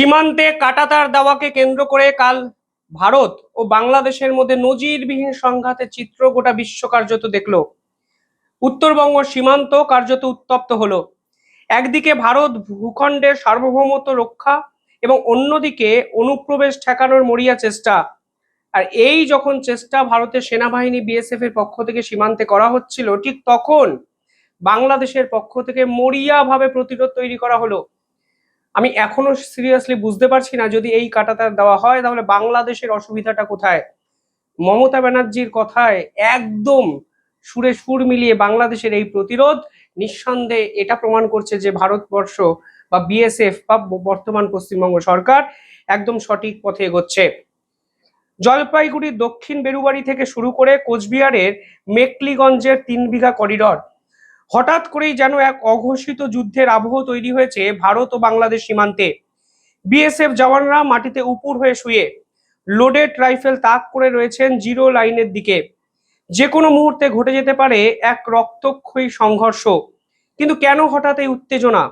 সীমান্তে কাঁটাতার দাওয়াকে কেন্দ্র করে কাল ভারত ও বাংলাদেশের মধ্যে নজিরবিহীন সংঘাতের চিত্র গোটা বিশ্ব কার্যত দেখল। উত্তরবঙ্গ সীমান্ত কার্যত উত্তপ্ত হলো। একদিকে ভারত ভূখণ্ডের সার্বভৌমত্ব রক্ষা এবং অন্যদিকে অনুপ্রবেশ ঠেকানোর মরিয়া চেষ্টা। আর এই যখন চেষ্টা ভারতের সেনাবাহিনী বিএসএফ এর পক্ষ থেকে সীমান্তে করা হচ্ছিল, ঠিক তখন বাংলাদেশের পক্ষ থেকে মরিয়া ভাবে প্রতিরোধ তৈরি করা হলো। আমি এখনো সিরিয়াসলি বুঝতে পারছি না, যদি এই কাঁটাতার দেওয়া হয় তাহলে বাংলাদেশের অসুবিধাটা কোথায়। মমতা ব্যানার্জির কথায় একদম সুরে সুর মিলিয়ে বাংলাদেশের এই প্রতিরোধ নিঃসন্দেহে এটা প্রমাণ করছে যে ভারতবর্ষ বা বিএসএফ বা বর্তমান পশ্চিমবঙ্গ সরকার একদম সঠিক পথে এগোচ্ছে। জলপাইগুড়ির দক্ষিণ বেরুবাড়ি থেকে শুরু করে কোচবিহারের মেকলিগঞ্জের 3 বিঘা করিডর, হঠাৎ করেই যেন এক অঘোষিত যুদ্ধের আবহ তৈরি হয়েছে ভারত ও বাংলাদেশ সীমান্তে। বিএসএফ জওয়ানরা মাটিতে উপুর হয়ে শুয়ে লোডেড রাইফেল তাক করে রয়েছেন জিরো লাইনের দিকে। যে কোনো মুহূর্তে ঘটে যেতে পারে এক রক্তক্ষয়ী সংঘর্ষ। কিন্তু কেন হঠাৎ এই উত্তেজনা?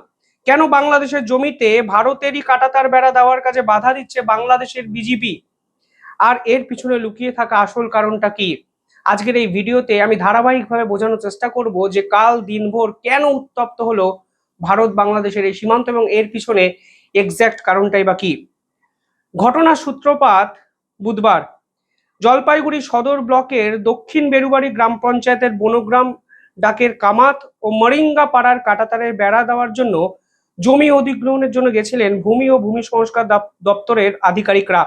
কেন বাংলাদেশের জমিতে ভারতেরই কাঁটাতার বেড়া দেওয়ার কাজে বাধা দিচ্ছে বাংলাদেশের বিজিবি? আর এর পিছনে লুকিয়ে থাকা আসল কারণটা কি? আজকের এই ভিডিওতে আমি ধারাবাহিকভাবে বোঝানোর চেষ্টা করব যে কাল দিনভর কেন উত্তপ্ত হলো ভারত বাংলাদেশের এই সীমান্ত এবং এর পিছনে এক্স্যাক্ট কারণটাই বা কি। ঘটনার সূত্রপাত বুধবার জলপাইগুড়ি সদর ব্লকের দক্ষিণ বেরুবাড়ি গ্রাম পঞ্চায়েতের বনগ্রাম ডাকের কামাত ও মরিঙ্গা পাড়ার কাঁটাতারের বেড়া দেওয়ার জন্য জমি অধিগ্রহণের জন্য গেছিলেন ভূমি ও ভূমি সংস্কার দপ্তরের আধিকারিকরা।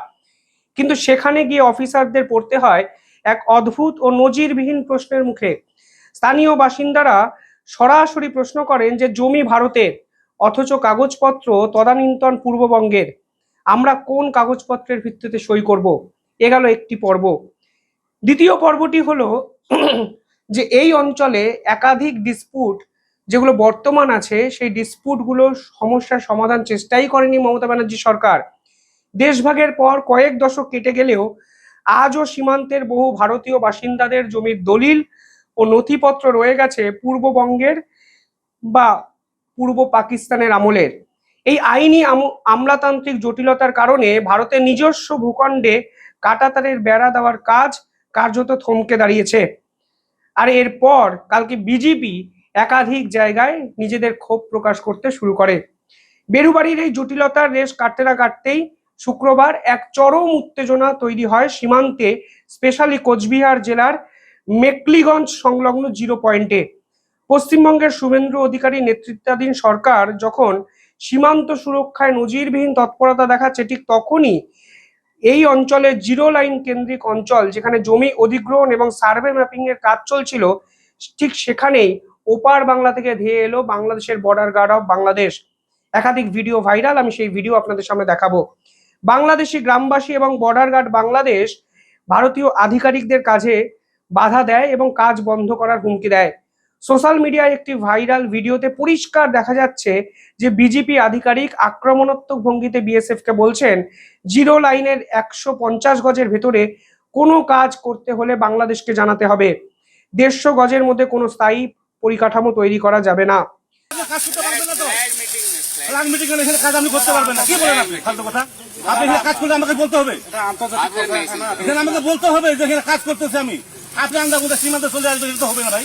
কিন্তু সেখানে গিয়ে অফিসারদের পড়তে হয় এক অদ্ভুত ও নজিরবিহীন প্রশ্নের মুখে। স্থানীয় বাসিন্দারা সরাসরি প্রশ্ন করেন যে জমি ভারতের, অথচ কাগজপত্র তদানীন্তন পূর্ববঙ্গের। আমরা কোন কাগজপত্রের ভিত্তিতে সই করব? এ গেল একটি পর্ব। দ্বিতীয় পর্বটি হলো যে এই অঞ্চলে একাধিক ডিসপুট যেগুলো বর্তমান আছে, সেই ডিসপুটগুলো সমস্যার সমাধান চেষ্টাই করেনি মমতা ব্যানার্জি সরকার। দেশভাগের পর কয়েক দশক কেটে গেলেও আজও সীমান্তের বহু ভারতীয় বাসিন্দাদের জমির দলিল ও নথিপত্র রয়ে গেছে পূর্ববঙ্গের বা পূর্ব পাকিস্তানের আমলের। এই আইনি আমলাতান্ত্রিক জটিলতার কারণে ভারতের নিজস্ব ভূখণ্ডে কাঁটাতারের বেড়া দেওয়ার কাজ কার্যত থমকে দাঁড়িয়েছে। আর এরপর কালকে বিজেপি একাধিক জায়গায় নিজেদের ক্ষোভ প্রকাশ করতে শুরু করে। বেরুবাড়ির এই জটিলতার রেশ কাটতে না কাটতেই শুক্রবার এক চরম উত্তেজনা তৈরি হয় সীমান্তে, স্পেশালি কোচবিহার জেলার মেকলিগঞ্জ সংলগ্ন জিরো পয়েন্টে। পশ্চিমবঙ্গের শুভেন্দু অধিকারী নেতৃত্বাধীন সরকার যখন সীমান্ত সুরক্ষায় নজিরবিহীন তৎপরতা দেখাচ্ছে, ঠিক তখনই এই অঞ্চলের জিরো লাইন কেন্দ্রিক অঞ্চল, যেখানে জমি অধিগ্রহণ এবং সার্ভে ম্যাপিং এর কাজ চলছিল, ঠিক সেখানেই ওপার বাংলা থেকে ধেয়ে এলো বাংলাদেশের বর্ডার গার্ড অফ বাংলাদেশ। একাধিক ভিডিও ভাইরাল, আমি সেই ভিডিও আপনাদের সামনে দেখাবো। বাংলাদেশি গ্রামবাসী এবং বর্ডার গার্ড বাংলাদেশ ভারতীয় আধিকারিকদের কাজে বাধা দেয় এবং কাজ বন্ধ করার হুমকি দেয়। সোশ্যাল মিডিয়ায় একটি ভাইরাল ভিডিওতে পরিষ্কার দেখা যাচ্ছে যে বিজেপি আধিকারিক আক্রমণাত্মক ভঙ্গিতে বিএসএফ কে বলছেন, জিরো লাইনের 150 গজের ভেতরে কোনো কাজ করতে হলে বাংলাদেশকে জানাতে হবে। 150 গজের মধ্যে কোনো স্থায়ী পরিকাঠামো তৈরি করা যাবে না। কাজ আপনি করতে পারবেন না, কি বলেন আপনি? ফালতু কথা। আপনি এখানে কাজ করলে আমাকে বলতে হবে, এখানে আমাকে বলতে হবে যে এখানে কাজ করতেছে আমি। আপনি আন্দা কোথায় সীমান্তে চলে আসবে, এটা তো হবে না ভাই।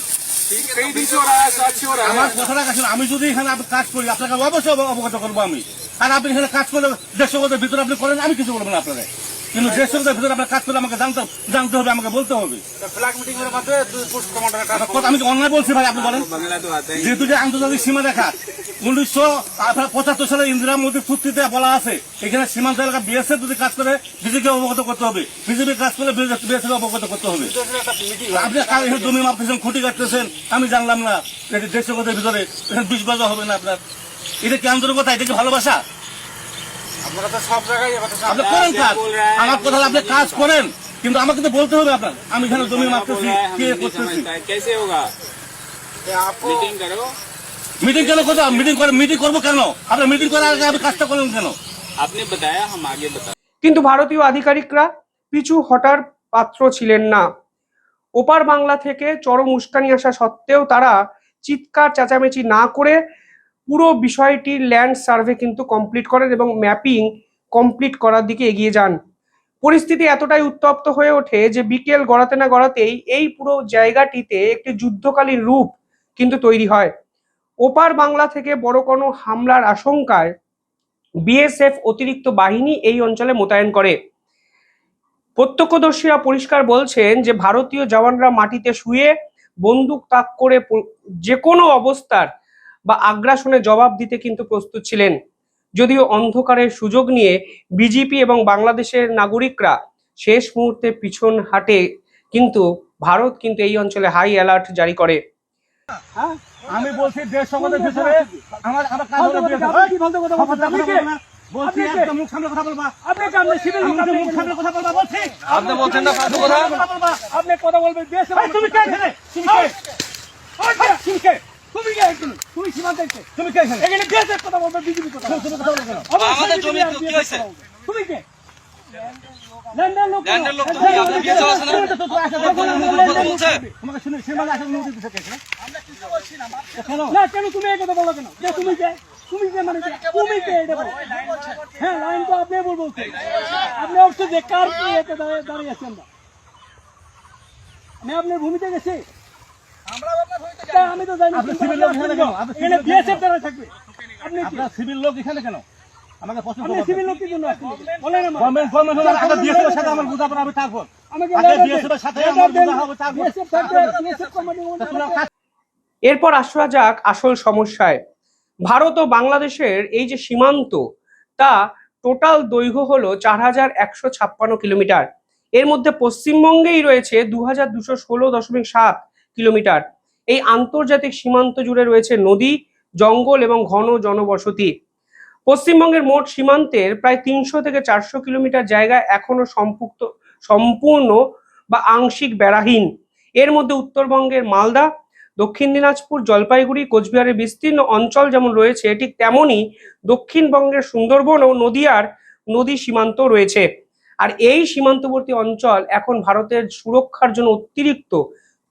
আমার কথাটা কাছে, আমি যদি এখানে কাজ করি আপনাকে অবশ্যই অবগত করবো আমি। আর আপনি এখানে কাজ করলে 150 গজের ভিতরে আপনি করেন, আমি কিছু বলবো না আপনারা। কিন্তু 150 গজের ভিতরে আপনার কাজ করলে আমাকে জানতে হবে, আমাকে বলতে হবে। আমি অন্যায় বলছি ভাই, আপনি বলেন। যেহেতু যে আন্তর্জাতিক সীমা রেখা 1975 সালে ইন্দিরা মোদীর চুক্তিতে বলা আছে, এখানে সীমান্ত এলাকা বিএসএফ যদি কাজ করে বিজেপিকে অবগত করতে হবে, বিজেপি কাজ করলে বিএসএফ অবগত করতে হবে। আপনি এখানে জমি মাপতেছেন, খুঁটি কাটতেছেন, আমি জানলাম না। 150 গজের ভিতরে 20 গজ হবে না আপনার। এটা কি আন্তরিকতা? এটা কি ভালোবাসা? আপনি করেন কাজ, আমার কথা আপনি কাজ করেন, কিন্তু আমাকে তো বলতে হবে আপনার। আমি এখানে জমি মাপতেছি, কে করতেছি। মিটিং কেন কথা? মিটিং করবো কেন? আপনার মিটিং করার আগে আপনি কাজটা করলেন কেন? আপনি বাতায়া, হাম আগে বাতা। কিন্তু ভারতীয় আধিকারিকরা পিছু হটার পাত্র ছিলেন না। ওপার বাংলা থেকে চরম উস্কানি আসা সত্ত্বেও তারা চিৎকার চেঁচামেচি না করে পুরো বিষয়টির ল্যান্ড সার্ভে কিন্তু কমপ্লিট করেন এবং ম্যাপিং কমপ্লিট করার দিকে এগিয়ে যান। পরিস্থিতি এতটাই উত্তপ্ত হয়ে ওঠে যে বিকেল গড়াতে না গড়াতেই এই পুরো জায়গাটিতে একটি যুদ্ধকালীন রূপ কিন্তু তৈরি হয়। ওপার বাংলা থেকে বড় কোনো হামলার আশঙ্কায় বিএসএফ অতিরিক্ত বাহিনী এই অঞ্চলে মোতায়েন করে। প্রত্যক্ষদর্শীরা পরিষ্কার বলছেন যে ভারতীয় জওয়ানরা মাটিতে শুয়ে বন্দুক তাক করে যে কোনো অবস্থার বা আগ্রাসনে জবাব দিতে কিন্তু প্রস্তুত ছিলেন। যদিও অন্ধকারের সুযোগ নিয়ে বিজেপি এবং বাংলাদেশের নাগরিকরা শেষ মুহূর্তে পিছন হাঁটে, কিন্তু ভারত কিন্তু এই অঞ্চলে হাই অ্যালার্ট জারি করে। আমি বলছি দেশ সংবাদের ভিতরে আমার কাজ হলো বলছি একদম মুখ সামনে কথা বলবা। আপনি কামনে সিভিল মুখ সামনে কথা বলবা বলছি। আপনি বলছেন না ফালতু কথা বলবা। আপনি কথা বলবেন দেশ তুমি কে এখানে? তুমি কে? তুমি কে? তুমি কে এখানে? তুমি সীমান্তে কে? তুমি কে এখানে? এখানে দেশের কথা বলবে বিজেপি কথা। তুমি কথা বলবে কেন? আমাদের জমি কি হইছে? তুমি কে? ল্যান্ডের লোক আপনি কি আছে না? তোমাকে শুনে সীমান্তে আসা অনুমতি দিতে কে? আমরা কিছু বলছি না। না কেন তুমি এই কথা বলো কেন? যে তুমি কে? তুমি যে মানে তুমি কে এটা বলো? হ্যাঁ লাইন তো আপনি বলছেন। আপনি অবশ্য যে কার কি এটা দাঁড়িয়ে আছেন না। আমি আপনার ভূমিতে গেছি। আমরা আপনার ভূমিতে যাই। আমি তো জানি আপনি সিভিল লোক এখানে কেন? আপনি এখানে বিএসএফ দ্বারা থাকবে। আপনি সিভিল লোক এখানে কেন? আমাকে প্রশ্ন করুন। আপনি সিভিল লোক কি জন্য আসছেন? বলেন না। গভর্নমেন্ট হলো আগে বিএসএফ এর সাথে আমার বুঝাপড়া হবে তারপর। আগে বিএসএফ এর সাথে আমার বুঝা হবে তারপর। বিএসএফ থাকবে বিএসএফ কমান্ডিং। এরপর আসা যাক আসল সমস্যায়। ভারত ও বাংলাদেশের এই যে সীমান্ত, তা টোটাল দৈর্ঘ্য হলো 4156 কিলোমিটার। এর মধ্যে পশ্চিমবঙ্গেই রয়েছে 2216.7 কিলোমিটার। এই আন্তর্জাতিক সীমান্ত জুড়ে রয়েছে নদী, জঙ্গল এবং ঘন জনবসতি। পশ্চিমবঙ্গের মোট সীমান্তের প্রায় 300 থেকে 400 কিলোমিটার জায়গা এখনো সম্পূর্ণ বা আংশিক বেড়াহীন। এর মধ্যে উত্তরবঙ্গের মালদা, দক্ষিণ দিনাজপুর, জলপাইগুড়ি, কোচবিহারের বিস্তীর্ণ অঞ্চল যেমন রয়েছে, ঠিক তেমনই দক্ষিণবঙ্গের সুন্দরবন ও নদীয়ার নদী সীমান্ত রয়েছে। আর এই সীমান্তবর্তী অঞ্চল এখন ভারতের সুরক্ষার জন্য অতিরিক্ত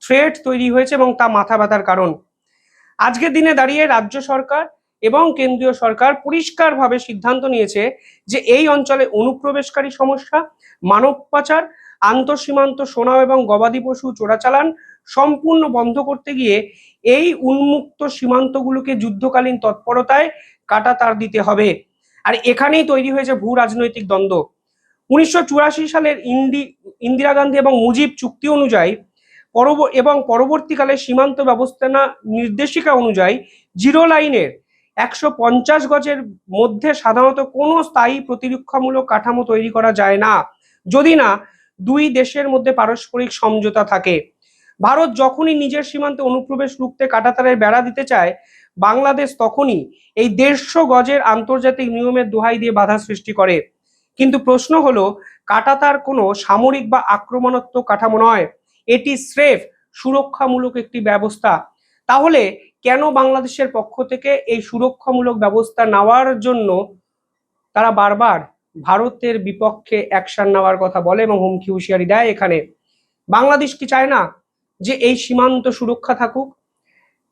থ্রেট তৈরি হয়েছে এবং তা মাথা ব্যথার কারণ। আজকের দিনে দাঁড়িয়ে রাজ্য সরকার এবং কেন্দ্রীয় সরকার পরিষ্কারভাবে সিদ্ধান্ত নিয়েছে যে এই অঞ্চলে অনুপ্রবেশকারী সমস্যা, মানব পাচার, আন্তঃসীমান্ত সোনা এবং গবাদি পশু চোরাচালান সম্পূর্ণ বন্ধ করতে গিয়ে এই উন্মুক্ত সীমান্তগুলোকে যুদ্ধকালীন তৎপরতায় কাঁটাতার দিতে হবে। আর এখানেই তৈরি হয়েছে ভূ রাজনৈতিক দ্বন্দ্ব। 1984 সালের ইন্দিরা গান্ধী এবং মুজিব চুক্তি অনুযায়ী পরবর্তীকালে সীমান্ত ব্যবস্থাপনা নির্দেশিকা অনুযায়ী জিরো লাইনের 150 গজের মধ্যে সাধারণত কোনো স্থায়ী প্রতিরক্ষামূলক কাঠামো তৈরি করা যায় না, যদি না দুই দেশের মধ্যে পারস্পরিক সমঝোতা থাকে। ভারত যখনই নিজের সীমান্তে অনুপ্রবেশ রুখতে কাঁটাতারের বেড়া দিতে চায়, বাংলাদেশ তখনই এই 150 গজের আন্তর্জাতিক নিয়মের দোহাই দিয়ে বাধা সৃষ্টি করে। কিন্তু প্রশ্ন হলো, কাঁটাতার কোনো সামরিক বা আক্রমণাত্মক কাঠামো নয়, এটি স্রেফ সুরক্ষামূলক একটি ব্যবস্থা। তাহলে কেন বাংলাদেশের পক্ষ থেকে এই সুরক্ষামূলক ব্যবস্থা নেওয়ার জন্য তারা বারবার ভারতের বিপক্ষে অ্যাকশন নেওয়ার কথা বলে এবং হুমকি হুঁশিয়ারি দেয়? এখানে বাংলাদেশ কি চায় না যে এই সীমান্ত সুরক্ষা থাকুক?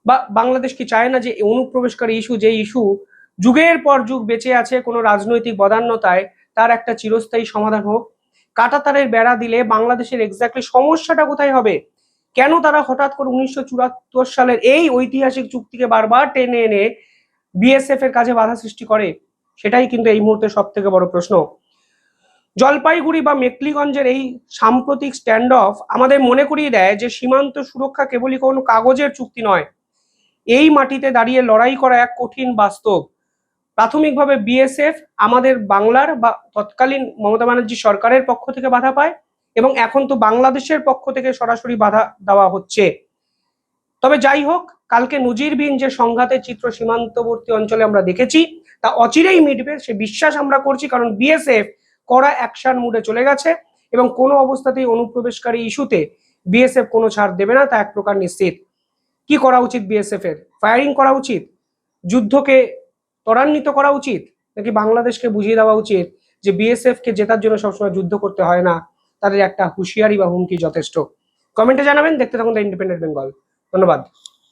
বা বাংলাদেশ কি চায় না যে অনুপ্রবেশকারী ইস্যু, যে ইস্যু যুগের পর যুগ বেঁচে আছে কোনো রাজনৈতিক বদান্যতায়, তার একটা চিরস্থায়ী সমাধান হোক? কাঁটাতারের বেড়া দিলে বাংলাদেশের এক্স্যাক্টলি সমস্যাটা কোথায় হবে? কেন তারা হঠাৎ করে 1974 সালের এই ঐতিহাসিক চুক্তিকে বারবার টেনে এনে বিএসএফ এর কাজে বাধা সৃষ্টি করে? সেটাই কিন্তু এই মুহূর্তে সব থেকে বড় প্রশ্ন। জলপাইগুড়ি বা মেখলিগঞ্জের এই সাম্প্রতিক স্ট্যান্ড অফ আমাদের মনে করিয়ে দেয় যে সীমান্ত সুরক্ষা কেবলই কোনো কাগজের চুক্তি নয়, এই মাটিতে দাঁড়িয়ে লড়াই করা এক কঠিন বাস্তব। প্রাথমিকভাবে বিএসএফ আমাদের বাংলার বা তৎকালীন মমতা ব্যানার্জি সরকারের পক্ষ থেকে বাধা পায় এবং এখন তো বাংলাদেশের পক্ষ থেকে সরাসরি বাধা দেওয়া হচ্ছে। তবে যাই হোক, কালকে নজিরবিহীন যে সংঘাতের চিত্র সীমান্তবর্তী অঞ্চলে আমরা দেখেছি, তা অচিরেই মিটবে সে বিশ্বাস আমরা করছি, কারণ বিএসএফ কড়া অ্যাকশন মুডে চলে গেছে এবং কোনো অবস্থাতেই অনুপ্রবেশকারী ইস্যুতে বিএসএফ কোনো ছাড় দেবে না, তা এক প্রকার নিশ্চিত। কি করা উচিত বিএসএফ এর? ফায়ারিং করা উচিত? যুদ্ধকে ত্বরান্বিত করা উচিত? নাকি বাংলাদেশকে বুঝিয়ে দেওয়া উচিত যে বিএসএফ কে জেতার জন্য সবসময় যুদ্ধ করতে হয় না, তাদের একটা হুঁশিয়ারি বা হুমকি যথেষ্ট? কমেন্টে জানাবেন। দেখতে থাকুন দ্য ইন্ডিপেন্ডেন্ট বেঙ্গল। ধন্যবাদ।